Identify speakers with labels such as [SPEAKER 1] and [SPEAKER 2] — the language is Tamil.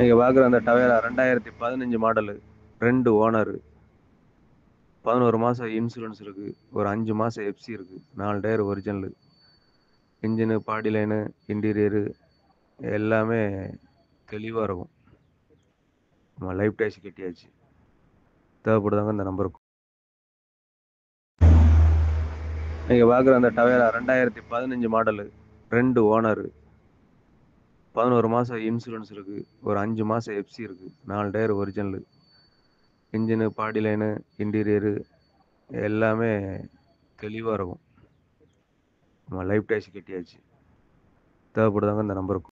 [SPEAKER 1] நீங்க பார்க்குற அந்த டவேரா 2015 மாடலு. 2 ஓனரு. 11 மாசம் இன்சூரன்ஸ் இருக்கு. ஒரு 5 மாசம் எஃப்சி இருக்கு. 4 டயர் ஒரிஜினலு. இன்ஜினு, பாடி லைனு, இன்டீரியரு எல்லாமே தெளிவா இருக்கும். நம்ம லைஃப் டேக்ஸ் கட்டியாச்சு. தேவைப்படுறவங்க இந்த நம்பருக்கு. நீங்க பார்க்குற அந்த டவேரா 2015 மாடலு. 2 ஓனரு. 11 மாசம் இன்சூரன்ஸ் இருக்கு. ஒரு 5 மாசம் எஃப்சி இருக்கு. 4 டயர் ஒரிஜினலு. இன்ஜினு, பாடி லைனு, இன்டீரியரு எல்லாமே தெளிவா இருக்கும். நம்ம லைஃப் டேக்ஸ் கட்டியாச்சு. தேவைப்படுறவங்க இந்த நம்பருக்கு.